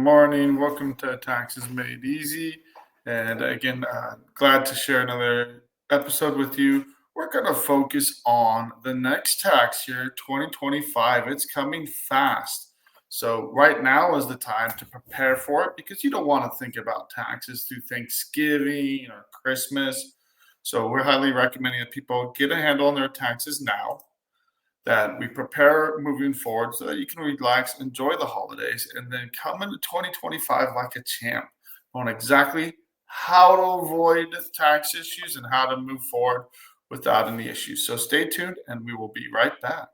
morning. Welcome to Taxes Made Easy. And again, glad to share another episode with you. We're going to focus on the next tax year, 2025. It's coming fast. So, right now is the time to prepare for it because you don't want to think about taxes through Thanksgiving or Christmas. So, we're highly recommending that people get a handle on their taxes now, that we prepare moving forward so that you can relax, enjoy the holidays, and then come into 2025 like a champ on exactly how to avoid tax issues and how to move forward without any issues. So stay tuned and we will be right back.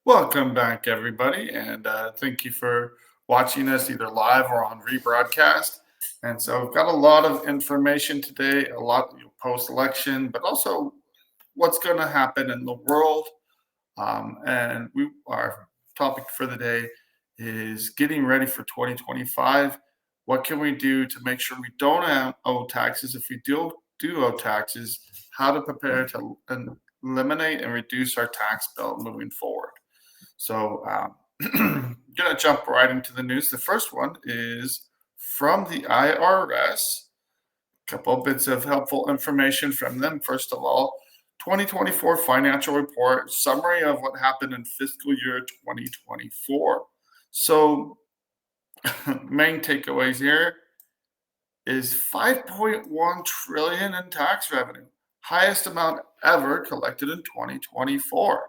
Welcome back, everybody, and thank you for watching us either live or on rebroadcast. And so, we've got a lot of information today, a lot post election, but also what's going to happen in the world. And our topic for the day is getting ready for 2025. What can we do to make sure we don't owe taxes? If we do owe taxes, how to prepare to eliminate and reduce our tax bill moving forward. So, gonna jump right into the news. The first one is from the IRS. Couple of bits of helpful information from them. First of all, 2024 financial report summary of what happened in fiscal year 2024. So, main takeaways here is 5.1 trillion in tax revenue, highest amount ever collected in 2024.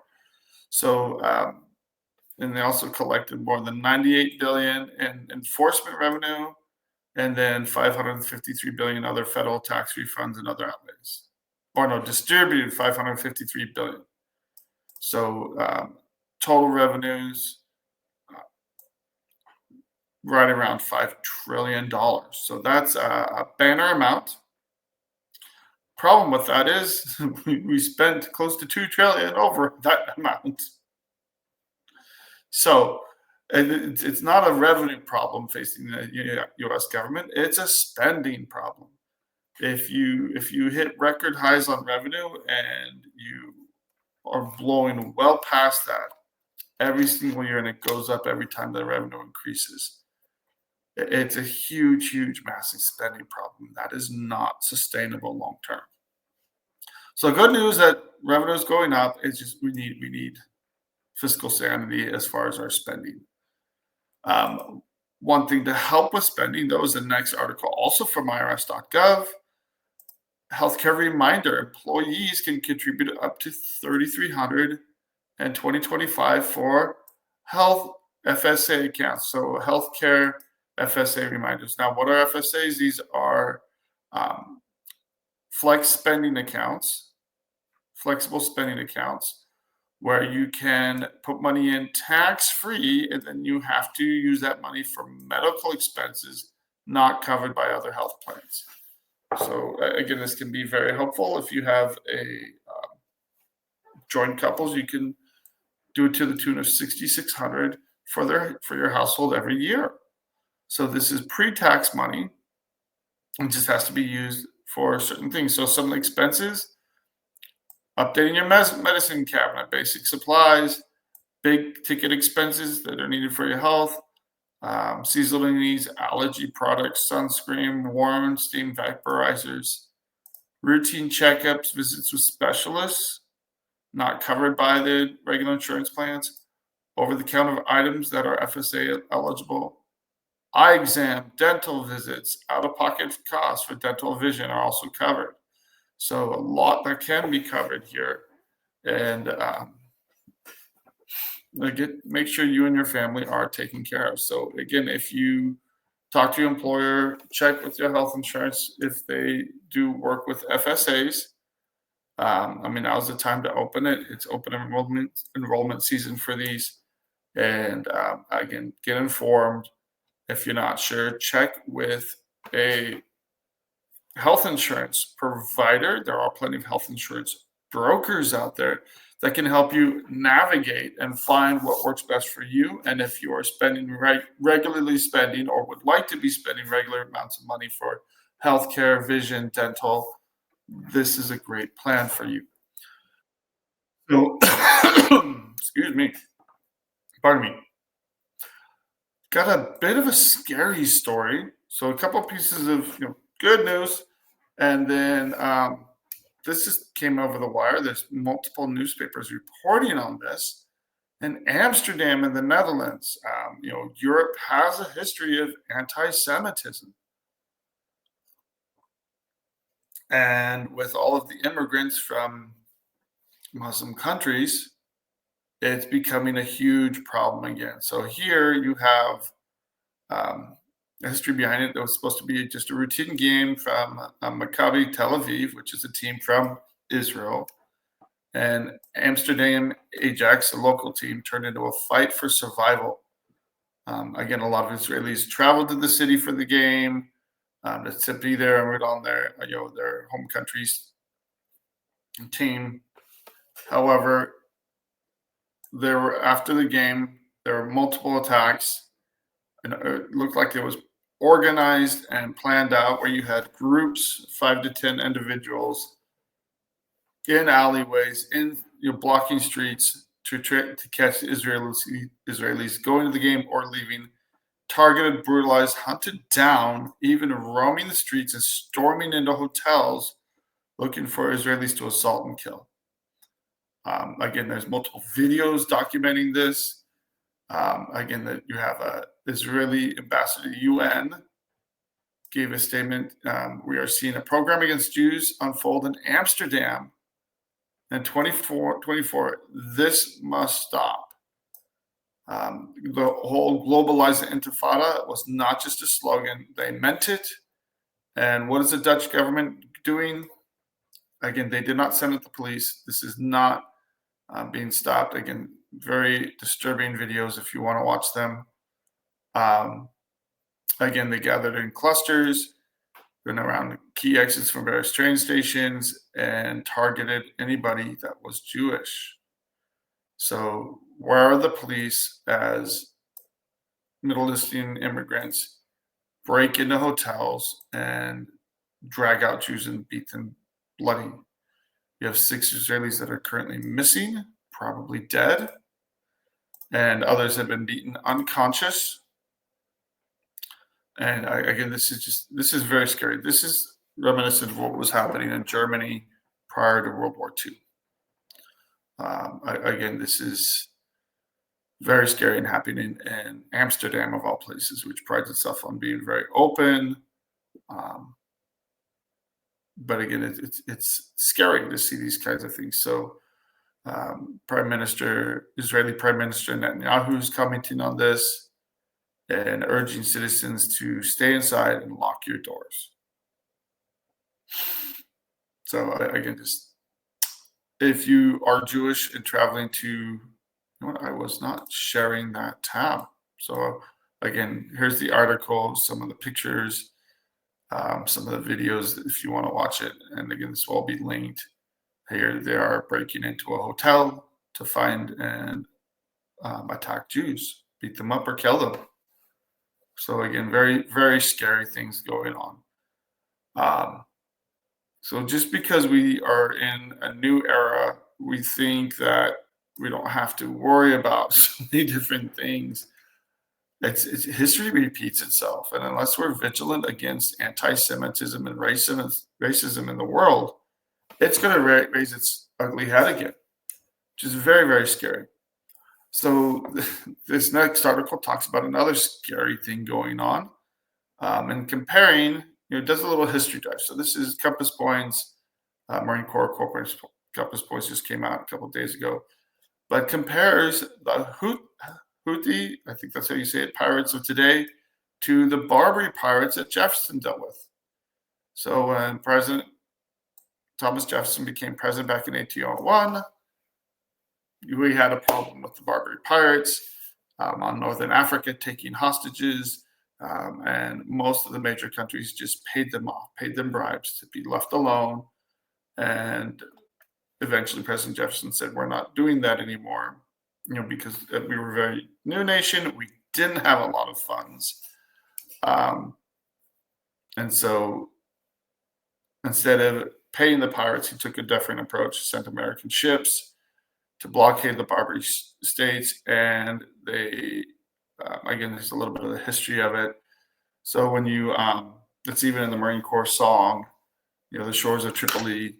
So, and they also collected more than 98 billion in enforcement revenue, and then 553 billion other federal tax refunds and other outlays. Or no, distributed 553 billion. So total revenues right around $5 trillion. So that's a banner amount. Problem with that is we spent close to 2 trillion over that amount. So it's not a revenue problem facing the U.S. government. It's a spending problem. If you hit record highs on revenue and you are blowing well past that every single year, and it goes up every time the revenue increases, it's a huge, massive spending problem that is not sustainable long term. So good news that revenue is going up. It's just we need fiscal sanity as far as our spending. One thing to help with spending, though, is the next article, also from IRS.gov. Healthcare reminder: employees can contribute up to $3,300 in 2025 for health FSA accounts. So healthcare FSA reminders. Now, what are FSAs? These are flex spending accounts, flexible spending accounts, where you can put money in tax-free, and then you have to use that money for medical expenses not covered by other health plans. So again, this can be very helpful. If you have a joint couples, you can do it to the tune of $6,600 for your household every year. So this is pre-tax money. It just has to be used for certain things. So some of the expenses: updating your medicine cabinet, basic supplies, big ticket expenses that are needed for your health, seasonal needs, allergy products, sunscreen, warm and steam vaporizers, routine checkups, visits with specialists not covered by the regular insurance plans, over-the-counter items that are FSA eligible, eye exam, dental visits, out-of-pocket costs for dental vision are also covered. So a lot that can be covered here. And make sure you and your family are taken care of. So again, if you talk to your employer, check with your health insurance if they do work with FSAs. Now's the time to open it. It's open enrollment season for these. And again, get informed. If you're not sure, check with a health insurance provider. There are plenty of health insurance brokers out there that can help you navigate and find what works best for you. And if you are spending regularly spending or would like to be spending regular amounts of money for healthcare, vision, dental, this is a great plan for you. So, excuse me, pardon me. Got a bit of a scary story. So a couple pieces of good news, and then this just came over the wire. There's multiple newspapers reporting on this. In Amsterdam, in the Netherlands, Europe has a history of anti-Semitism, and with all of the immigrants from Muslim countries, it's becoming a huge problem again. So here you have the history behind it. It was supposed to be just a routine game from Maccabi Tel Aviv, which is a team from Israel. And Amsterdam Ajax, a local team, turned into a fight for survival. Again, a lot of Israelis traveled to the city for the game to be there and root on their home country's team. However, after the game, there were multiple attacks, and it looked like it was organized and planned out, where you had groups, 5 to 10 individuals, in alleyways, in blocking streets to catch Israelis going to the game or leaving, targeted, brutalized, hunted down, even roaming the streets and storming into hotels looking for Israelis to assault and kill. Again, there's multiple videos documenting this. Again, that you have a Israeli ambassador to the UN gave a statement. We are seeing a program against Jews unfold in Amsterdam. And 24, this must stop. The whole globalized intifada was not just a slogan. They meant it. And what is the Dutch government doing? Again, they did not send it to the police. This is not being stopped. Again, very disturbing videos if you want to watch them. Again, they gathered in clusters, went around key exits from various train stations, and targeted anybody that was Jewish. So where are the police as Middle Eastern immigrants break into hotels and drag out Jews and beat them bloody? You have 6 Israelis that are currently missing, probably dead, and others have been beaten unconscious. And again, this is very scary. This is reminiscent of what was happening in Germany prior to World War II. Again, this is very scary and happening in Amsterdam, of all places, which prides itself on being very open. But again, it's scary to see these kinds of things. So, Israeli Prime Minister Netanyahu is commenting on this and urging citizens to stay inside and lock your doors. So again, just if you are Jewish and traveling to, I was not sharing that tab. So again, here's the article, some of the pictures, some of the videos if you want to watch it. And again, this will all be linked. Here they are breaking into a hotel to find and attack Jews, beat them up or kill them. So again, very, very scary things going on. So just because we are in a new era, we think that we don't have to worry about so many different things. History repeats itself, and unless we're vigilant against anti-Semitism and racism in the world, it's going to raise its ugly head again, which is very, very scary. So this next article talks about another scary thing going on, and comparing. It does a little history dive. So this is Compass Points, Marine Corps Corporation. Compass Points just came out a couple of days ago, but compares the Houthi, I think that's how you say it, pirates of today, to the Barbary pirates that Jefferson dealt with. So when President Thomas Jefferson became president back in 1801, we had a problem with the Barbary pirates on Northern Africa taking hostages, and most of the major countries just paid them off, paid them bribes to be left alone. And eventually President Jefferson said, we're not doing that anymore, because we were a very new nation. We didn't have a lot of funds. Um, and so instead of paying the pirates, he took a different approach, sent American ships to blockade the Barbary states. And they, again, there's a little bit of the history of it. So when it's even in the Marine Corps song, the shores of Tripoli,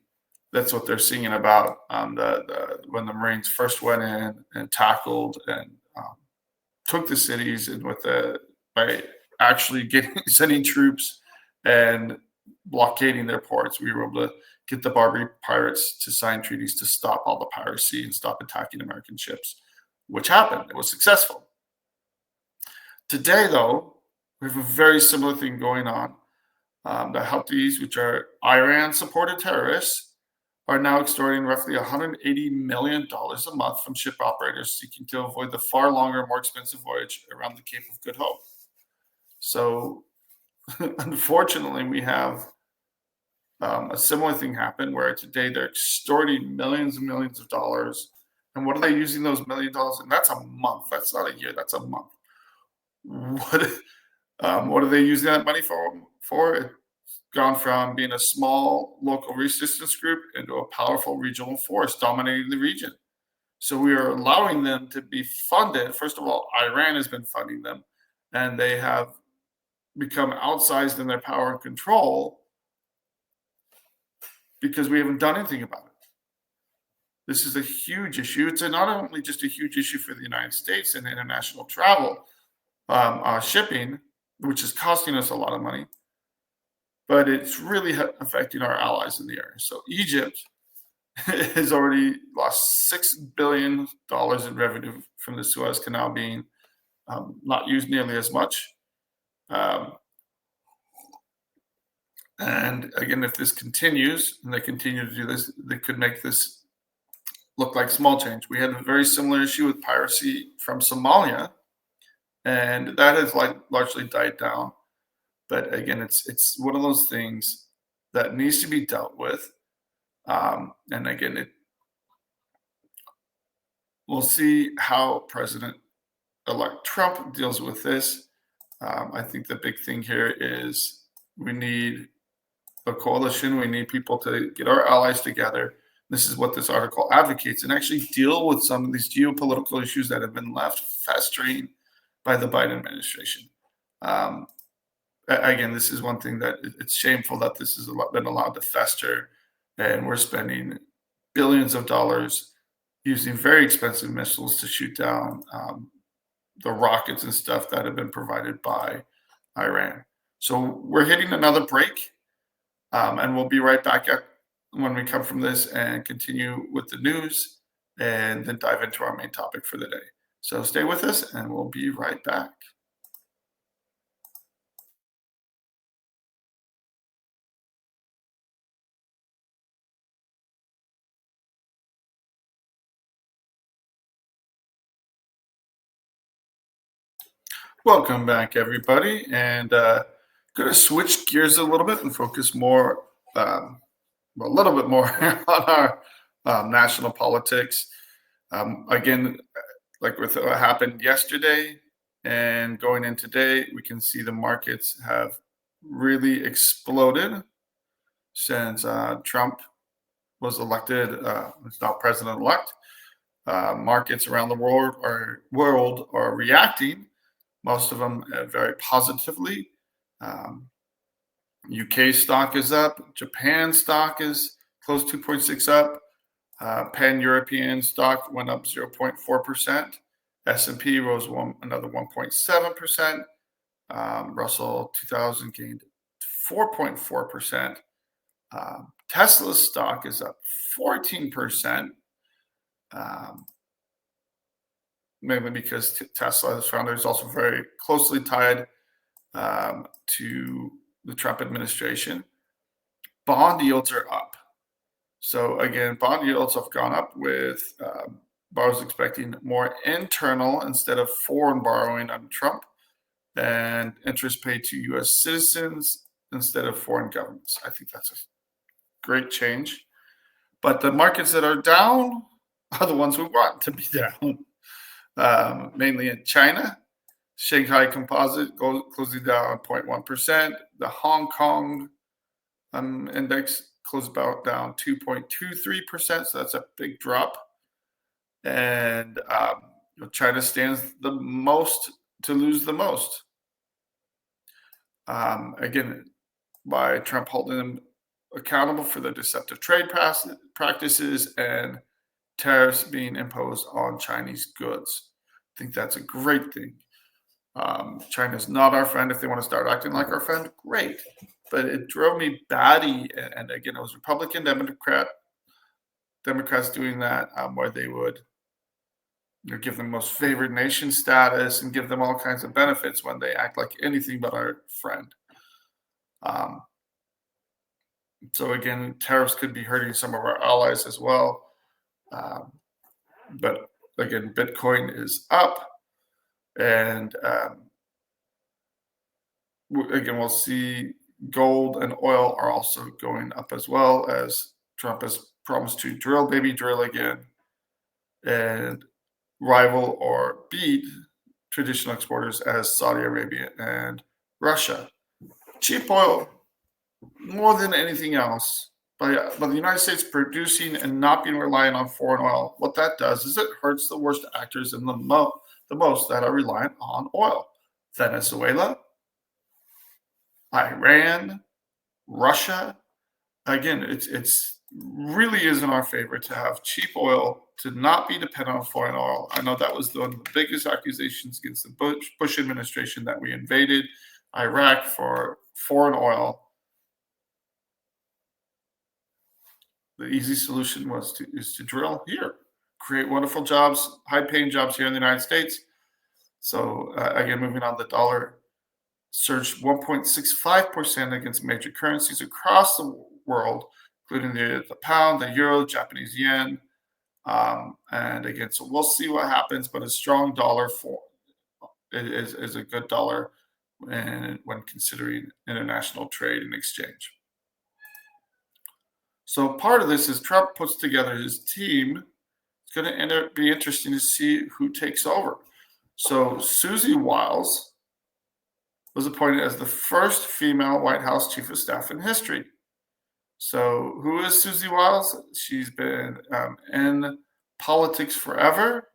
that's what they're singing about. When the Marines first went in and tackled and took the cities, and by actually sending troops and blockading their ports, we were able to get the Barbary pirates to sign treaties to stop all the piracy and stop attacking American ships, which happened. It was successful. Today, though, we have a very similar thing going on. The Houthis, which are Iran-supported terrorists, are now extorting roughly $180 million a month from ship operators seeking to avoid the far longer, more expensive voyage around the Cape of Good Hope. So, unfortunately, we have a similar thing happen where today they're extorting millions and millions of dollars. And what are they using those $1 million? And that's a month. That's not a year. That's a month. What are they using that money for? It's gone from being a small local resistance group into a powerful regional force dominating the region. So we are allowing them to be funded. First of all, Iran has been funding them, and they have become outsized in their power and control because we haven't done anything about it. This is a huge issue. It's not only just a huge issue for the United States and international travel, shipping, which is costing us a lot of money, but it's really affecting our allies in the area. So Egypt has already lost $6 billion in revenue from the Suez Canal being not used nearly as much. And again, if this continues and they continue to do this, they could make this look like small change. We had a very similar issue with piracy from Somalia, and that has largely died down. But again, it's one of those things that needs to be dealt with. And again, we'll see how President-elect Trump deals with this. I think the big thing here is we need a coalition. We need people to get our allies together. This is what this article advocates, and actually deal with some of these geopolitical issues that have been left festering by the Biden administration. Again, this is one thing that it's shameful that this has been allowed to fester, and we're spending billions of dollars using very expensive missiles to shoot down the rockets and stuff that have been provided by Iran. So we're hitting another break, and we'll be right back when we come from this and continue with the news and then dive into our main topic for the day. So stay with us, and we'll be right back. Welcome back, everybody, and going to switch gears a little bit and focus more, a little bit more on our national politics. Again, like with what happened yesterday and going in today, we can see the markets have really exploded since Trump was elected. He's now president-elect. Markets around the world are reacting. Most of them very positively. UK stock is up. Japan stock is close 2.6 up. Pan-European stock went up 0.4%. S&P rose another 1.7%. Russell 2000 gained 4.4%. Tesla's stock is up 14%. Mainly because Tesla's founder is also very closely tied to the Trump administration. Bond yields are up. So again, bond yields have gone up with borrowers expecting more internal instead of foreign borrowing on Trump, and interest paid to U.S. citizens instead of foreign governments. I think that's a great change. But the markets that are down are the ones we want to be down, mainly in China. Shanghai Composite closing down 0.1%. The Hong Kong index closed about down 2.23%. So that's a big drop. And China stands the most to lose the most. Again, by Trump holding them accountable for their deceptive trade practices and tariffs being imposed on Chinese goods. I think that's a great thing. China's not our friend. If they want to start acting like our friend, great. But it drove me batty. And again, it was Republican, Democrats doing that, where they would give them most favored nation status and give them all kinds of benefits when they act like anything but our friend. So again, tariffs could be hurting some of our allies as well. But again, Bitcoin is up. And again, we'll see gold and oil are also going up as well, as Trump has promised to drill, baby, drill again, and rival or beat traditional exporters as Saudi Arabia and Russia. Cheap oil, more than anything else, by the United States producing and not being reliant on foreign oil, what that does is it hurts the worst actors in the most that are reliant on oil. Venezuela, Iran, Russia. Again, it's really is in our favor to have cheap oil, to not be dependent on foreign oil. I know that was one of the biggest accusations against the Bush administration, that we invaded Iraq for foreign oil. The easy solution is to drill here, create wonderful jobs, high-paying jobs here in the United States. So again, moving on, the dollar surged 1.65% against major currencies across the world, including the pound, the euro, Japanese yen. And again, so we'll see what happens, but a strong dollar is a good dollar when considering international trade and exchange. So part of this is Trump puts together his team. It's going to be interesting to see who takes over. So Susie Wiles was appointed as the first female White House chief of staff in history. So who is Susie Wiles? She's been in politics forever.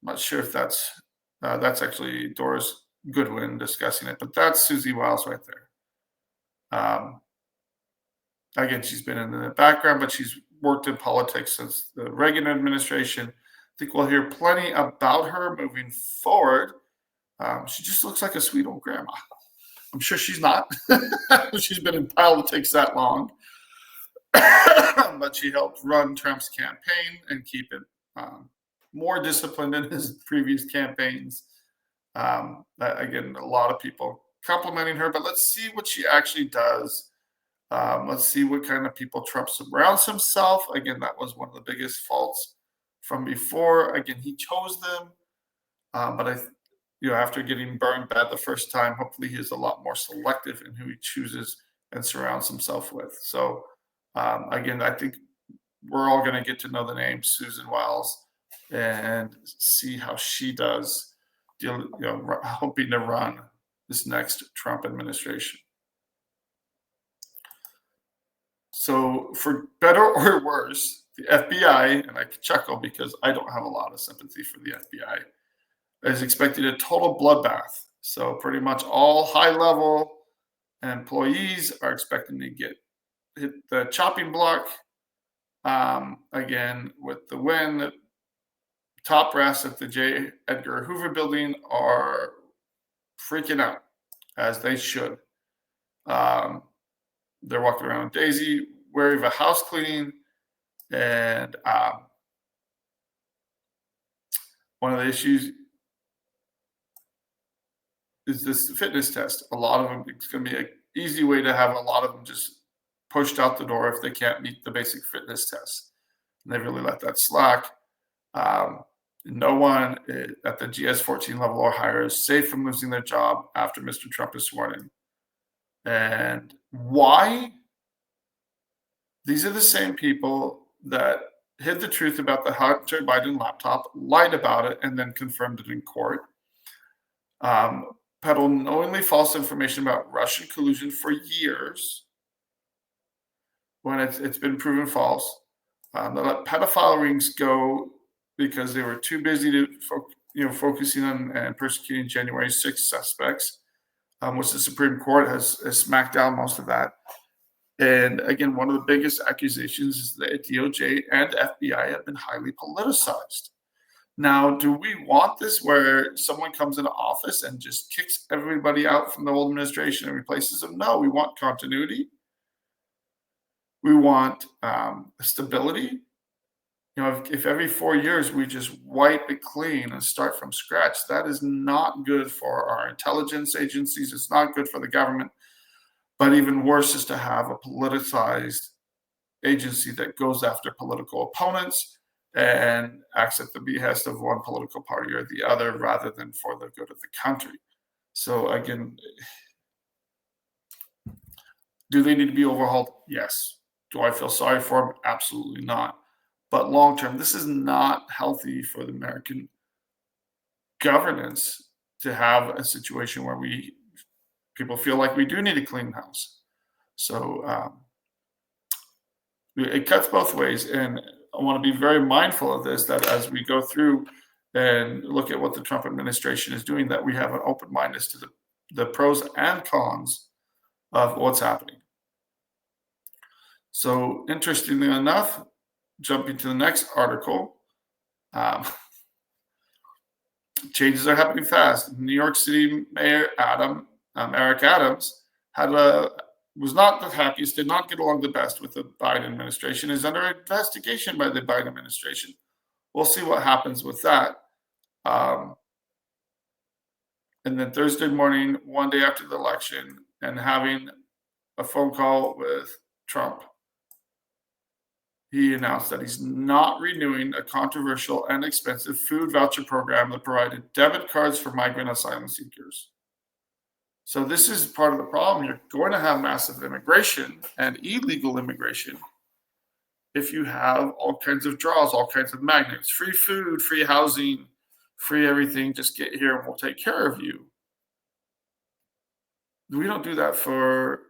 I'm not sure if that's actually Doris Goodwin discussing it, but that's Susie Wiles right there. Again, she's been in the background, but she's worked in politics since the Reagan administration. I think we'll hear plenty about her moving forward. She just looks like a sweet old grandma. I'm sure she's not. She's been in politics that long. But she helped run Trump's campaign and keep it more disciplined in his previous campaigns. Again, a lot of people complimenting her, but let's see what she actually does. Let's see what kind of people Trump surrounds himself. Again, that was one of the biggest faults from before. Again, he chose them, but after getting burned bad the first time, hopefully he is a lot more selective in who he chooses and surrounds himself with. So again, I think we're all going to get to know the name Susan Wiles and see how she does hoping to run this next Trump administration. So for better or worse, the FBI, and I chuckle because I don't have a lot of sympathy for the FBI, is expecting a total bloodbath. So pretty much all high-level employees are expecting to hit the chopping block. Again, with the win, the top brass at the J. Edgar Hoover building are freaking out, as they should. They're walking around Daisy, wary of a house cleaning, and one of the issues is this fitness test. A lot of them, it's going to be an easy way to have a lot of them just pushed out the door if they can't meet the basic fitness test. And they really let that slack. No one at the GS-14 level or higher is safe from losing their job after Mr. Trump is sworn in. And why? These are the same people that hid the truth about the Hunter Biden laptop, lied about it, and then confirmed it in court. Peddled knowingly false information about Russian collusion for years when it's been proven false. They let pedophile rings go because they were too busy to focusing on and persecuting January 6 suspects, which the Supreme Court has smacked down most of that. And again, one of the biggest accusations is that DOJ and FBI have been highly politicized. Now, do we want this where someone comes into office and just kicks everybody out from the old administration and replaces them? No, we want continuity. We want stability. If every 4 years we just wipe it clean and start from scratch, that is not good for our intelligence agencies. It's not good for the government. But even worse is to have a politicized agency that goes after political opponents and acts at the behest of one political party or the other rather than for the good of the country. So again, do they need to be overhauled? Yes. Do I feel sorry for them? Absolutely not. But long term, this is not healthy for the American governance to have a situation where people feel like we do need a clean house. So it cuts both ways, and I want to be very mindful of this, that as we go through and look at what the Trump administration is doing, that we have an open mind as to the pros and cons of what's happening. So interestingly enough, jumping to the next article, changes are happening fast. New York City Mayor Eric Adams was not the happiest, did not get along the best with the Biden administration, is under investigation by the Biden administration. We'll see what happens with that. And then Thursday morning, one day after the election, and having a phone call with Trump, he announced that he's not renewing a controversial and expensive food voucher program that provided debit cards for migrant asylum seekers. So this is part of the problem. You're going to have massive immigration and illegal immigration if you have all kinds of draws, all kinds of magnets, free food, free housing, free everything. Just get here and we'll take care of you. We don't do that for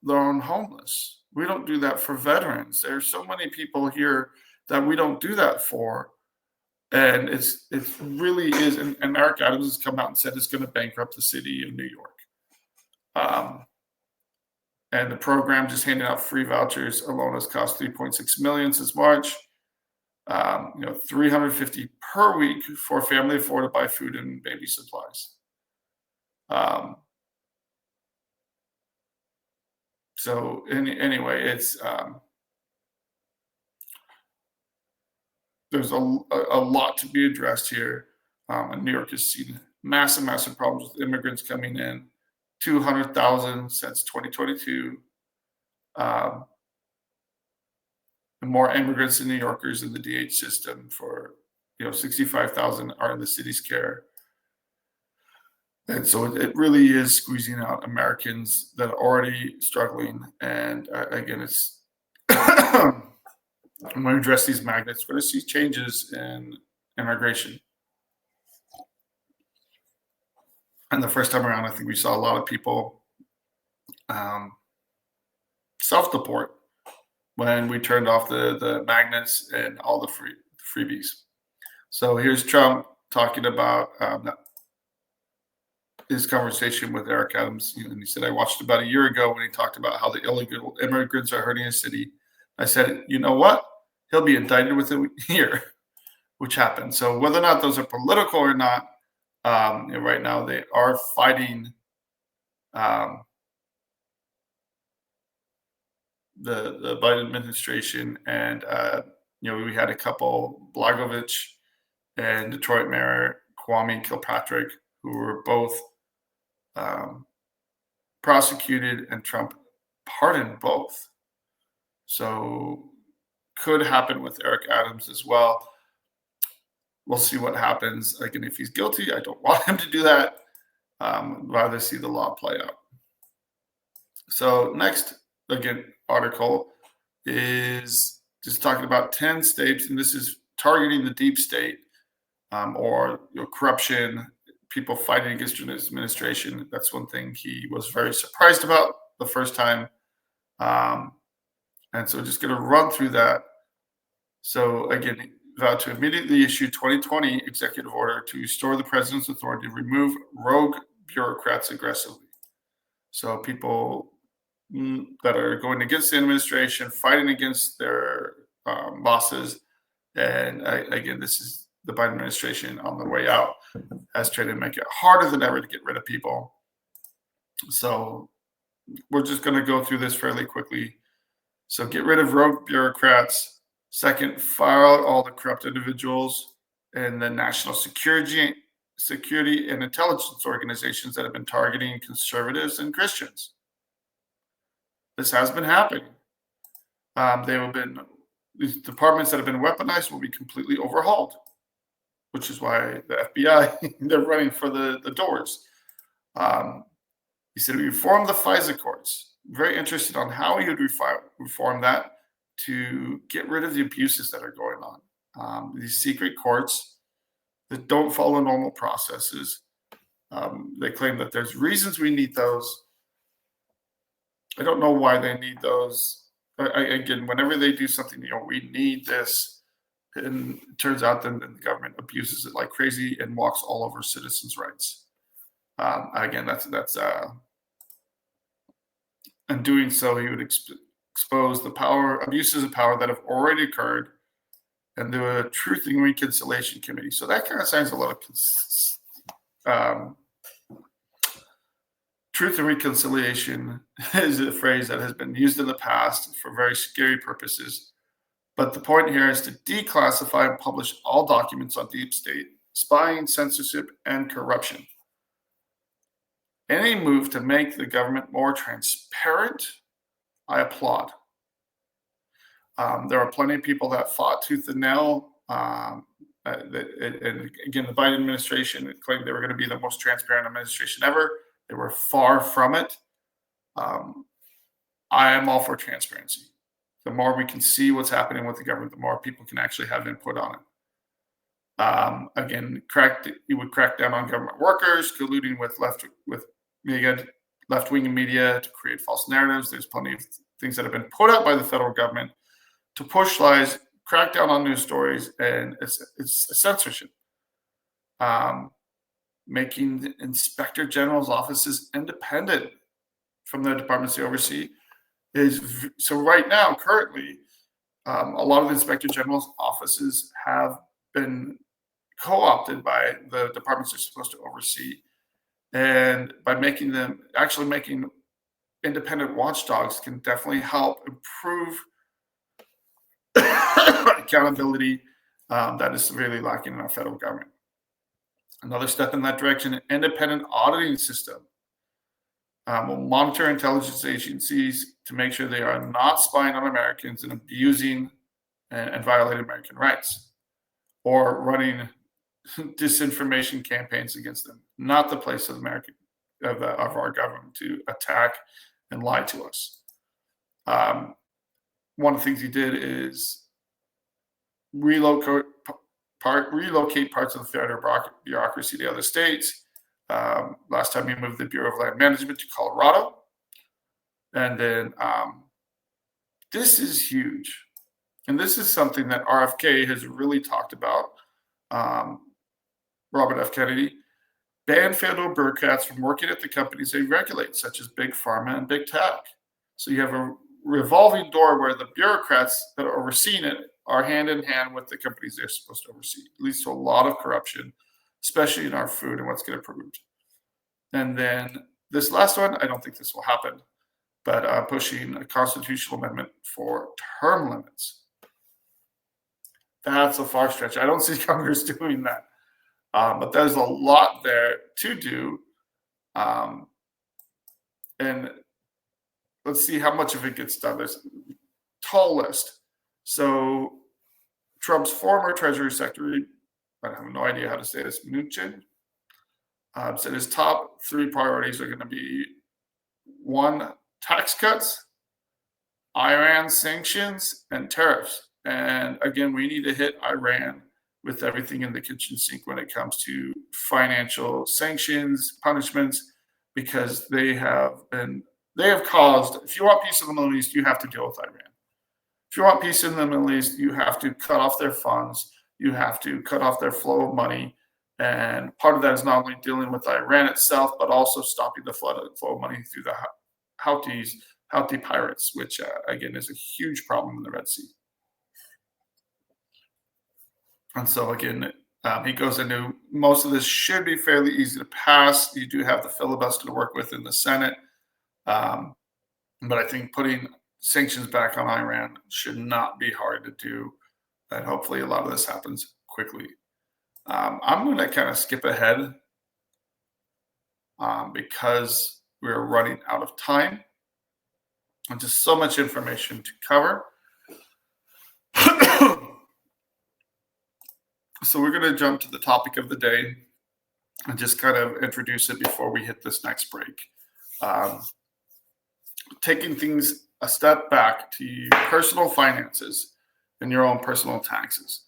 the homeless. We don't do that for veterans. There's so many people here that we don't do that for. And it really is. And Eric Adams has come out and said it's going to bankrupt the city of New York. And the program just handing out free vouchers alone has cost $3.6 million since March. $350 per week for a family of four to buy food and baby supplies. So anyway, it's there's a lot to be addressed here. And New York has seen massive problems with immigrants coming in. 200,000 since 2022. And more immigrants than New Yorkers in the DH system. For 65,000 are in the city's care. And so it really is squeezing out Americans that are already struggling. And again, it's when we address these magnets, we're going to see changes in immigration. And the first time around, I think we saw a lot of people self-deport when we turned off the magnets and all the freebies. So here's Trump talking about his conversation with Eric Adams. And he said, I watched about a year ago when he talked about how the illegal immigrants are hurting his city. I said, you know what? He'll be indicted within a year, which happened. So whether or not those are political or not, right now they are fighting the Biden administration, and we had a couple, Blagojevich and Detroit Mayor Kwame Kilpatrick, who were both prosecuted, and Trump pardoned both. So could happen with Eric Adams as well. We'll see what happens. Again, if he's guilty, I don't want him to do that. Rather see the law play out. So next, again, article, is just talking about 10 states, and this is targeting the deep state, or corruption, people fighting against his administration. That's one thing he was very surprised about the first time. Um, and so just going to run through that. So again, vowed to immediately issue 2020 executive order to restore the president's authority to remove rogue bureaucrats aggressively. So people that are going against the administration, fighting against their bosses. And again, this is the Biden administration on the way out has tried to make it harder than ever to get rid of people. So we're just going to go through this fairly quickly. So get rid of rogue bureaucrats. Second, fire out all the corrupt individuals and the national security and intelligence organizations that have been targeting conservatives and Christians. This has been happening. These departments that have been weaponized will be completely overhauled, which is why the FBI, they're running for the doors. He said, we reform the FISA courts. Very interested on how he would reform that to get rid of the abuses that are going on. These secret courts that don't follow normal processes. They claim that there's reasons we need those. I don't know why they need those. Again, whenever they do something, we need this, and it turns out then the government abuses it like crazy and walks all over citizens' rights. Again, that's and doing so, he would expose the abuses of power that have already occurred, and do a Truth and Reconciliation Committee. So that kind of sounds a lot of Truth and reconciliation is a phrase that has been used in the past for very scary purposes. But the point here is to declassify and publish all documents on deep state, spying, censorship, and corruption. Any move to make the government more transparent, I applaud. There are plenty of people that fought tooth and nail. And again, the Biden administration claimed they were going to be the most transparent administration ever. They were far from it. I am all for transparency. The more we can see what's happening with the government, the more people can actually have input on it. Again, he would crack down on government workers, colluding with left-wing media to create false narratives. There's plenty of things that have been put out by the federal government to push lies, crack down on news stories, and it's censorship. Making the inspector general's offices independent from the departments they oversee so right now, currently, a lot of the inspector general's offices have been co-opted by the departments they're supposed to oversee, and by making independent watchdogs can definitely help improve accountability that is severely lacking in our federal government. Another step in that direction, an independent auditing system will monitor intelligence agencies to make sure they are not spying on Americans and abusing and violating American rights, or running disinformation campaigns against them. Not the place of our government to attack and lie to us. One of the things he did is relocate parts of the federal bureaucracy to other states. Last time he moved the Bureau of Land Management to Colorado. And then this is huge. And this is something that RFK has really talked about. Robert F. Kennedy, ban federal bureaucrats from working at the companies they regulate, such as Big Pharma and Big Tech. So you have a revolving door where the bureaucrats that are overseeing it are hand in hand with the companies they're supposed to oversee. It leads to a lot of corruption, especially in our food and what's getting approved. And then this last one, I don't think this will happen, but pushing a constitutional amendment for term limits. That's a far stretch. I don't see Congress doing that. But there's a lot there to do. And let's see how much of it gets done. There's a tall list. So Trump's former Treasury Secretary, I have no idea how to say this, Mnuchin, said his top 3 priorities are going to be 1, tax cuts, Iran sanctions and tariffs. And again, we need to hit Iran with everything in the kitchen sink when it comes to financial sanctions, punishments, because they have caused, if you want peace in the Middle East, you have to deal with Iran. If you want peace in the Middle East, you have to cut off their funds, you have to cut off their flow of money. And part of that is not only dealing with Iran itself, but also stopping the flow of money through the Houthis, Houthi pirates, which again is a huge problem in the Red Sea. And so again, he goes into most of this should be fairly easy to pass. You do have the filibuster to work with in the Senate, but I think putting sanctions back on Iran should not be hard to do, and hopefully a lot of this happens quickly. I'm going to kind of skip ahead because we're running out of time and just so much information to cover. So we're going to jump to the topic of the day and just kind of introduce it before we hit this next break. Taking things a step back to your personal finances and your own personal taxes.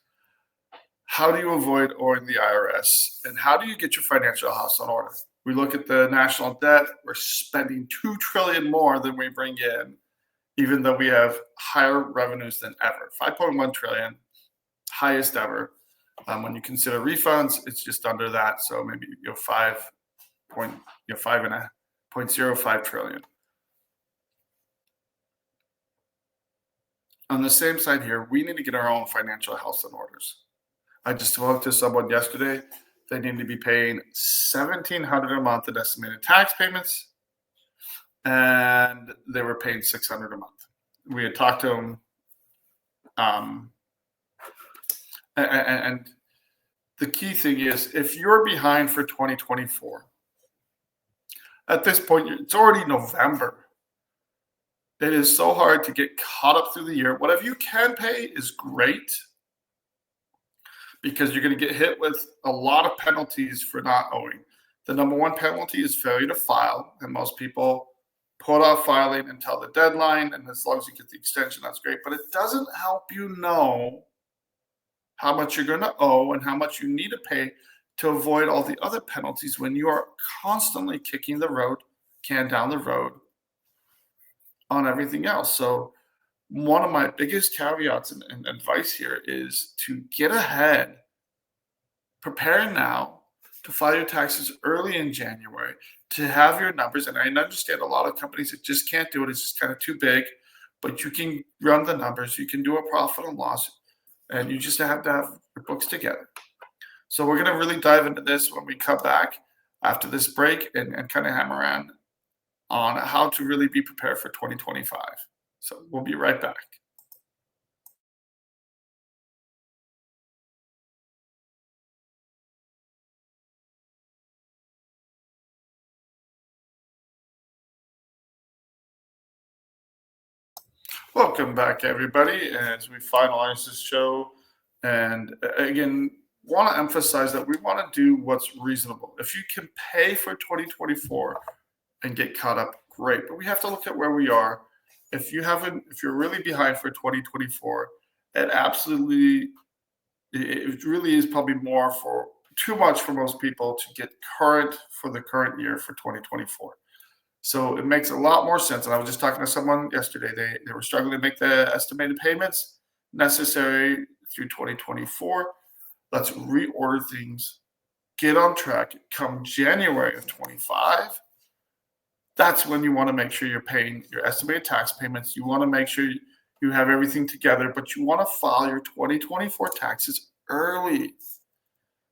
How do you avoid owing the IRS? And how do you get your financial house in order? We look at the national debt. We're spending $2 trillion more than we bring in, even though we have higher revenues than ever. 5.1 trillion, highest ever. When you consider refunds, it's just under that. So maybe 5.05 trillion. On the same side here, we need to get our own financial house in orders. I just spoke to someone yesterday. They need to be paying $1,700 a month in estimated tax payments, and they were paying $600 a month. We had talked to them, and the key thing is, if you're behind for 2024, at this point, it's already November. It is so hard to get caught up through the year. Whatever you can pay is great, because you're going to get hit with a lot of penalties for not owing. The number one penalty is failure to file, and most people put off filing until the deadline, and as long as you get the extension, that's great. But it doesn't help you know how much you're going to owe and how much you need to pay to avoid all the other penalties when you are constantly kicking the can down the road on everything else. So one of my biggest caveats and advice here is to get ahead, prepare now to file your taxes early in January, to have your numbers. And I understand a lot of companies that just can't do it. It's just kind of too big, but you can run the numbers. You can do a profit and loss, and you just have to have your books together. So we're going to really dive into this when we come back after this break and kind of hammer on how to really be prepared for 2025. So we'll be right back. Welcome back, everybody, as we finalize this show. And again, want to emphasize that we want to do what's reasonable. If you can pay for 2024 and get caught up, great. But we have to look at where we are. If you're really behind for 2024, it really is probably too much for most people to get current for the current year for 2024. So it makes a lot more sense. And I was just talking to someone yesterday. They were struggling to make the estimated payments necessary through 2024. Let's reorder things, get on track. Come January of 25, that's when you want to make sure you're paying your estimated tax payments. You want to make sure you have everything together, but you want to file your 2024 taxes early.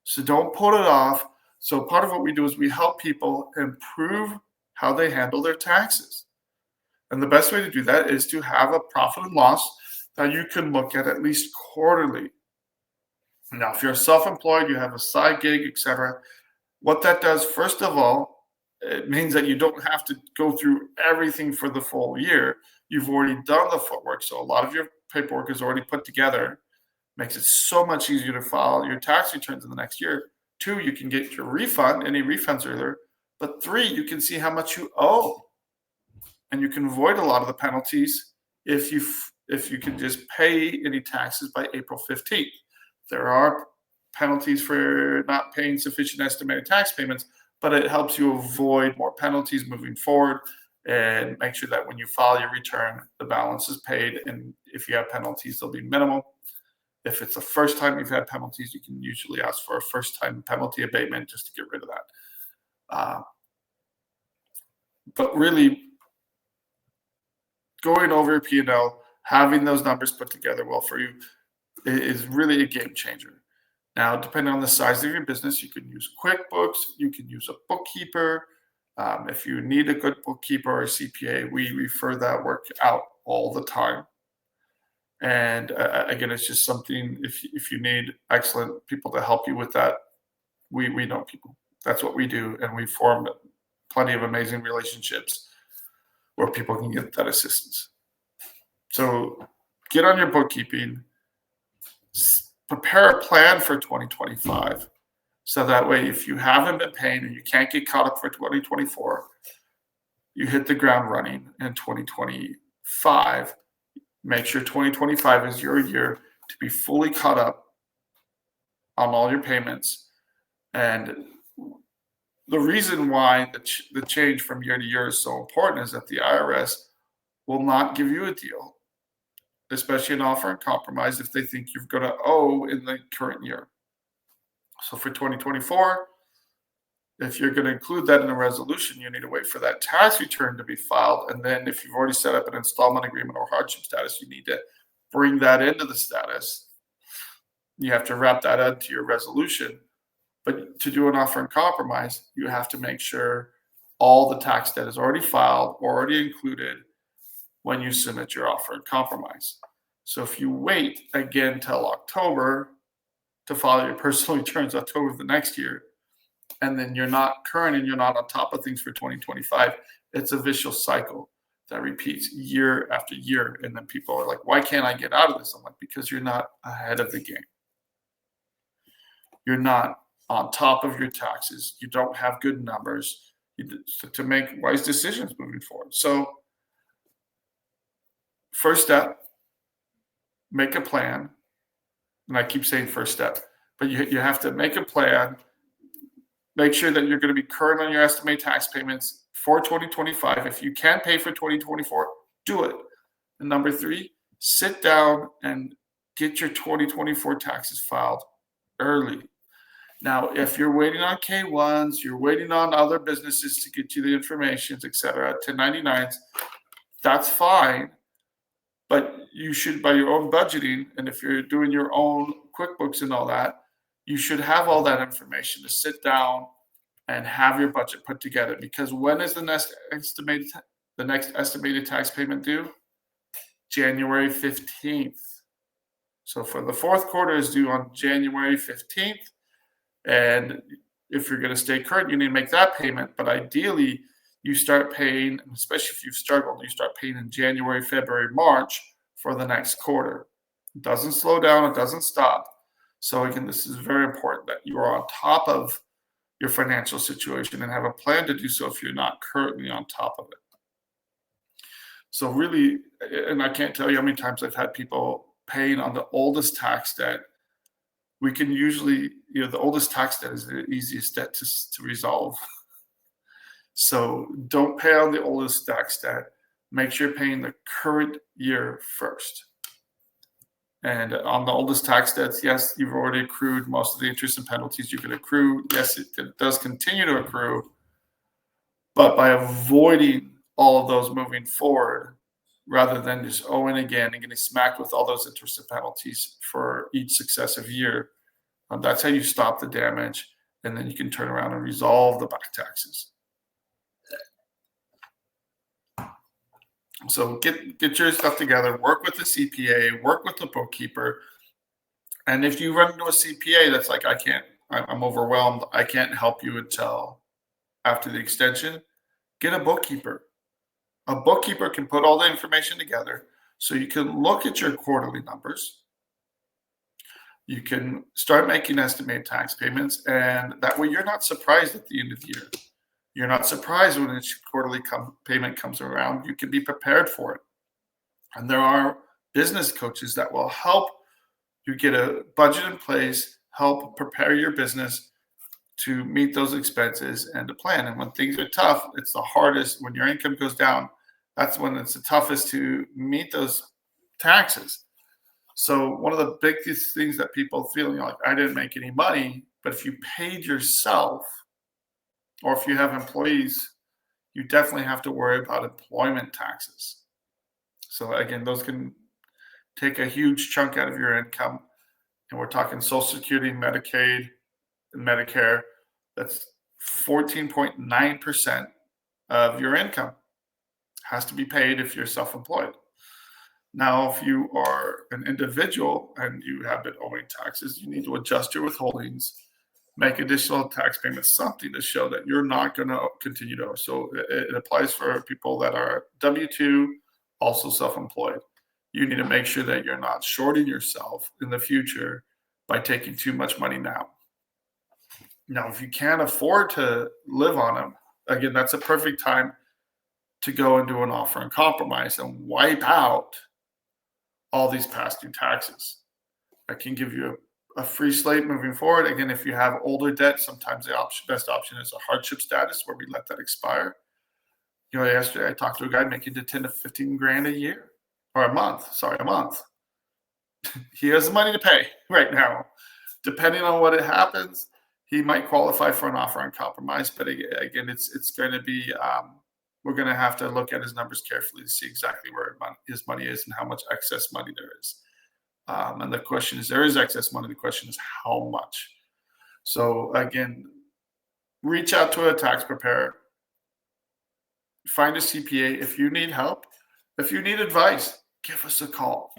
So don't put it off. So part of what we do is we help people improve how they handle their taxes. And the best way to do that is to have a profit and loss that you can look at least quarterly. Now, if you're self-employed, you have a side gig, etc., what that does, first of all, it means that you don't have to go through everything for the full year. You've already done the footwork. So a lot of your paperwork is already put together. Makes it so much easier to file your tax returns in the next year. 2, you can get your refund, any refunds earlier. But 3, you can see how much you owe. And you can avoid a lot of the penalties if you can just pay any taxes by April 15th. There are penalties for not paying sufficient estimated tax payments, but it helps you avoid more penalties moving forward and make sure that when you file your return, the balance is paid. And if you have penalties, they'll be minimal. If it's the first time you've had penalties, you can usually ask for a first time penalty abatement just to get rid of that. But really, going over your P&L, having those numbers put together well for you is really a game changer. Now, depending on the size of your business, you can use QuickBooks, you can use a bookkeeper. If you need a good bookkeeper or a CPA, we refer that work out all the time. And again, it's just something, if you need excellent people to help you with that, we know people. That's what we do. And we form plenty of amazing relationships where people can get that assistance. So get on your bookkeeping, prepare a plan for 2025. So that way, if you haven't been paying and you can't get caught up for 2024, you hit the ground running in 2025. Make sure 2025 is your year to be fully caught up on all your payments. And the reason why the change from year to year is so important is that the IRS will not give you a deal, especially an offer and compromise, if they think you're going to owe in the current year. So for 2024, if you're going to include that in a resolution, you need to wait for that tax return to be filed. And then if you've already set up an installment agreement or hardship status, you need to bring that into the status. You have to wrap that into your resolution. But to do an offer and compromise, you have to make sure all the tax debt is already filed, already included when you submit your offer and compromise. So if you wait again till October to file your personal returns October of the next year, and then you're not current and you're not on top of things for 2025, it's a vicious cycle that repeats year after year. And then people are like, why can't I get out of this? I'm like, because you're not ahead of the game. You're not on top of your taxes. You don't have good numbers to make wise decisions moving forward. So first step, make a plan. And I keep saying first step, but you have to make a plan. Make sure that you're going to be current on your estimated tax payments for 2025. If you can pay for 2024, do it. And number 3, sit down and get your 2024 taxes filed early. Now, if you're waiting on K-1s, you're waiting on other businesses to get you the information, et cetera, 1099s, that's fine. But you should, by your own budgeting, and if you're doing your own QuickBooks and all that, you should have all that information to sit down and have your budget put together. Because when is the next estimated tax payment due? January 15th. So for the fourth quarter is due on January 15th. And if you're going to stay current, you need to make that payment. But ideally, you start paying, especially if you've struggled, you start paying in January, February, March for the next quarter. It doesn't slow down. It doesn't stop. So again, this is very important that you are on top of your financial situation and have a plan to do so if you're not currently on top of it. So really, and I can't tell you how many times I've had people paying on the oldest tax debt. We can usually, the oldest tax debt is the easiest debt to resolve. So don't pay on the oldest tax debt. Make sure you're paying the current year first. And on the oldest tax debts, yes, you've already accrued most of the interest and penalties you can accrue. Yes, it does continue to accrue. But by avoiding all of those moving forward, rather than just owing again and getting smacked with all those interest and penalties for each successive year, that's how you stop the damage. And then you can turn around and resolve the back taxes. So get your stuff together, work with the CPA, work with the bookkeeper. And if you run into a CPA that's like, I'm overwhelmed, I can't help you until after the extension, get a bookkeeper. A bookkeeper can put all the information together so you can look at your quarterly numbers. You can start making estimated tax payments, and that way you're not surprised at the end of the year. You're not surprised when each quarterly payment comes around. You can be prepared for it. And there are business coaches that will help you get a budget in place, help prepare your business to meet those expenses and to plan. And when things are tough, it's the hardest. When your income goes down, that's when it's the toughest to meet those taxes. So one of the biggest things that people feel, like, I didn't make any money, but if you paid yourself or if you have employees, you definitely have to worry about employment taxes. So again, those can take a huge chunk out of your income. And we're talking Social Security, Medicaid, and Medicare. That's 14.9% of your income has to be paid if you're self-employed. Now, if you are an individual and you have been owing taxes, you need to adjust your withholdings, make additional tax payments, something to show that you're not going to continue to owe. So it applies for people that are W-2, also self-employed. You need to make sure that you're not shorting yourself in the future by taking too much money now. Now, if you can't afford to live on them, again, that's a perfect time to go and do an offer and compromise and wipe out all these past due taxes. I can give you a free slate moving forward. Again, if you have older debt, sometimes the best option is a hardship status where we let that expire. Yesterday I talked to a guy making to 10 to 15 grand a year or a month. He has the money to pay right now. Depending on what it happens, he might qualify for an offer on compromise. But again, it's going to be we're going to have to look at his numbers carefully to see exactly where his money is and how much excess money there is. And the question is, there is excess money. The question is how much. So again, reach out to a tax preparer. Find a CPA. If you need help, if you need advice, give us a call.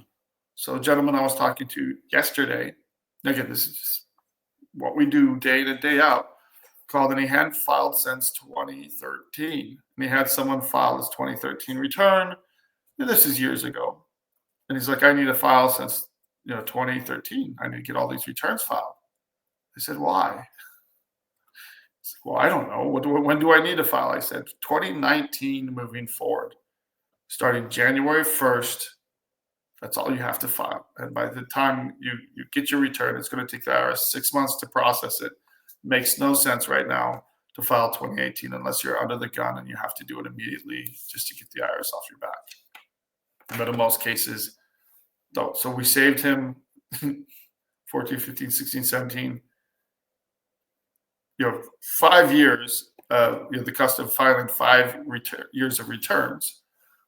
So a gentleman I was talking to yesterday, again, this is just what we do day in and day out, called, and he hadn't filed since 2013. And he had someone file his 2013 return. And this is years ago. And he's like, I need to file since 2013. I need to get all these returns filed. I said, why? He's like, well, I don't know. When do I need to file? I said, 2019 moving forward. Starting January 1st, that's all you have to file. And by the time you get your return, it's going to take the IRS 6 months to process it. Makes no sense right now to file 2018 unless you're under the gun and you have to do it immediately just to get the IRS off your back. But in most cases, don't. So we saved him 14, 15, 16, 17, 5 years, the cost of filing 5 years of returns.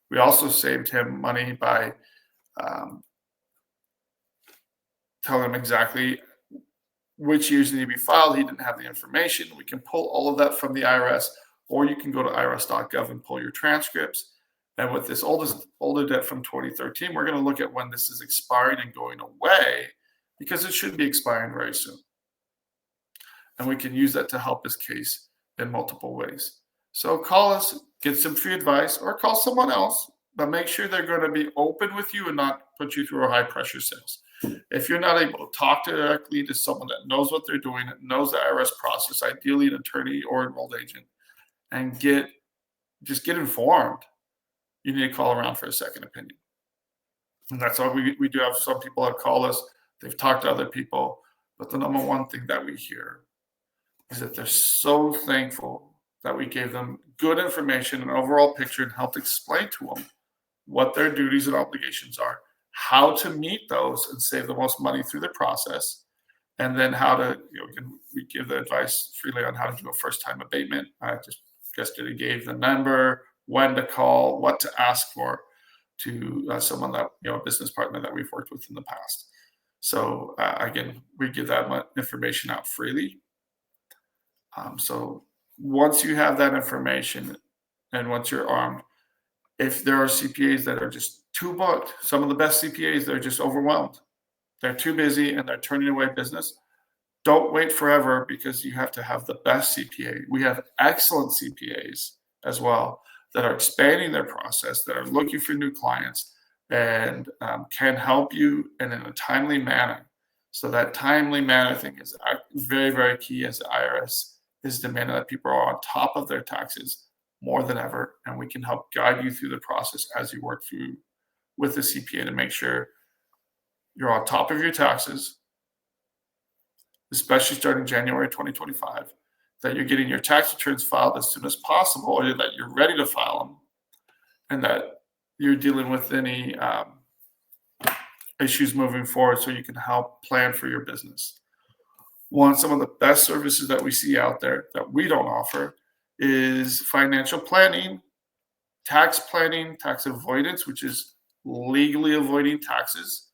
We also saved him money by telling him exactly which years need to be filed. He didn't have the information. We can pull all of that from the IRS, or you can go to irs.gov and pull your transcripts. And with this older debt from 2013, we're going to look at when this is expiring and going away, because it should be expiring very soon. And we can use that to help his case in multiple ways. So call us, get some free advice, or call someone else, but make sure they're going to be open with you and not put you through a high pressure sales. If you're not able to talk directly to someone that knows what they're doing, knows the IRS process, ideally an attorney or enrolled agent, and get informed, you need to call around for a second opinion. And that's all we do have. Some people that call us, they've talked to other people, but the number one thing that we hear is that they're so thankful that we gave them good information, an overall picture, and helped explain to them what their duties and obligations are, how to meet those and save the most money through the process, and then how to, we give the advice freely on how to do a first-time abatement. I just yesterday gave the number, when to call, what to ask for to someone that, a business partner that we've worked with in the past. So again, we give that information out freely. So once you have that information and once you're armed, if there are CPAs that are just too booked, some of the best CPAs, they're just overwhelmed. They're too busy and they're turning away business. Don't wait forever, because you have to have the best CPA. We have excellent CPAs as well that are expanding their process, that are looking for new clients, and can help you in a timely manner. So that timely manner thing is very, very key, as the IRS is demanding that people are on top of their taxes more than ever, and we can help guide you through the process as you work through with the CPA to make sure you're on top of your taxes, especially starting January 2025, that you're getting your tax returns filed as soon as possible, or that you're ready to file them, and that you're dealing with any issues moving forward so you can help plan for your business. Some of the best services that we see out there that we don't offer is financial planning, tax planning, tax avoidance, which is legally avoiding taxes.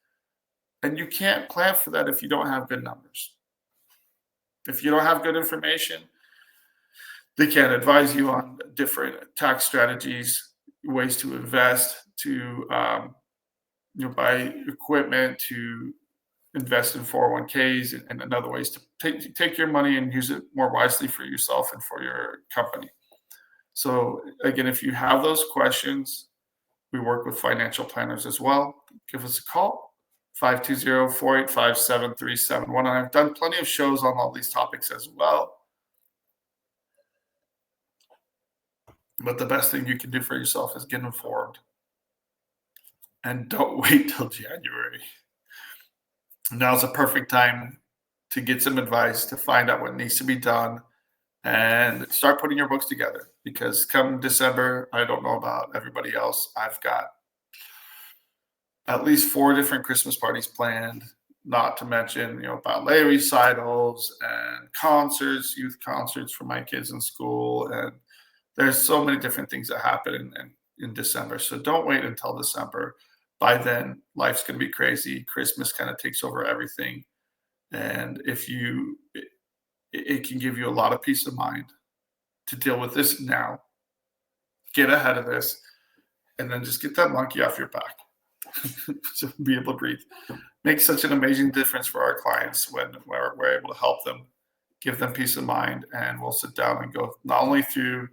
And you can't plan for that if you don't have good numbers. If you don't have good information, they can't advise you on different tax strategies, ways to invest, to buy equipment, to invest in 401ks, and other ways to take your money and use it more wisely for yourself and for your company. So again, if you have those questions, we work with financial planners as well. Give us a call, 520-485-7371. And I've done plenty of shows on all these topics as well. But the best thing you can do for yourself is get informed. And don't wait till January. Now's a perfect time to get some advice, to find out what needs to be done, and start putting your books together. Because come December, I don't know about everybody else, I've got at least 4 different Christmas parties planned, not to mention, ballet recitals and concerts, youth concerts for my kids in school. And there's so many different things that happen in December. So don't wait until December. By then, life's going to be crazy. Christmas kind of takes over everything. And it can give you a lot of peace of mind to deal with this now, get ahead of this, and then just get that monkey off your back to be able to breathe. Makes such an amazing difference for our clients when we're able to help them, give them peace of mind, and we'll sit down and go not only through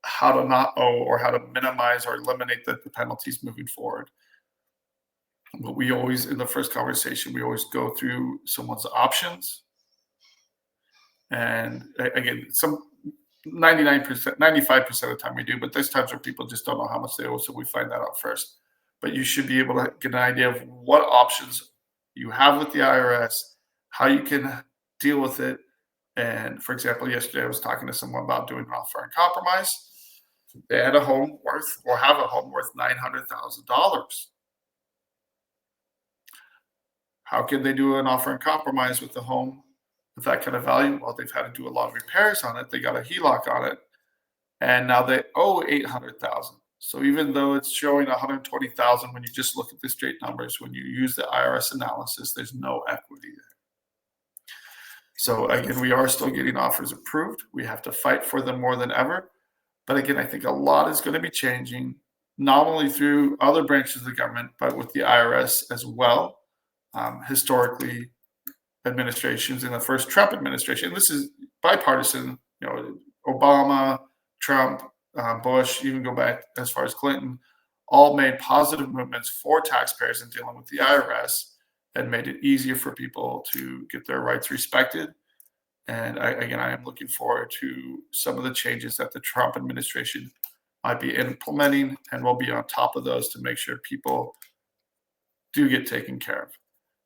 how to not owe or how to minimize or eliminate the penalties moving forward, but we always, in the first conversation, we always go through someone's options. And again, 99%, 95% of the time we do, but there's times where people just don't know how much they owe, so we find that out first. But you should be able to get an idea of what options you have with the IRS, how you can deal with it. And for example, yesterday I was talking to someone about doing an offer and compromise. They had a home worth, or have a home worth, $900,000. How can they do an offer and compromise with the home with that kind of value? Well, they've had to do a lot of repairs on it. They got a HELOC on it, and now they owe $800,000. So even though it's showing $120,000, when you just look at the straight numbers, when you use the IRS analysis, there's no equity there. So again, we are still getting offers approved. We have to fight for them more than ever. But again, I think a lot is going to be changing, not only through other branches of the government, but with the IRS as well. Historically, administrations in the first Trump administration, this is bipartisan, Obama, Trump, Bush, even go back as far as Clinton, all made positive movements for taxpayers in dealing with the IRS and made it easier for people to get their rights respected. And I am looking forward to some of the changes that the Trump administration might be implementing, and we'll be on top of those to make sure people do get taken care of.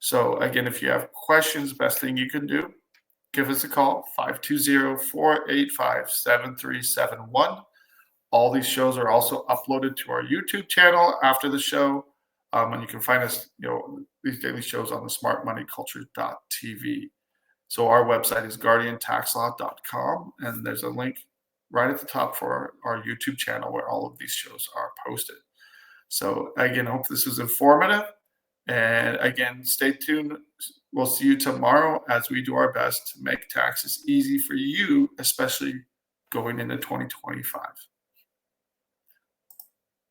So again, if you have questions, best thing you can do, give us a call, 520-485-7371. All these shows are also uploaded to our YouTube channel after the show. And you can find us, these daily shows on the smartmoneyculture.tv. So our website is guardiantaxlaw.com, and there's a link right at the top for our YouTube channel where all of these shows are posted. So again, I hope this was informative. And again, stay tuned. We'll see you tomorrow as we do our best to make taxes easy for you, especially going into 2025.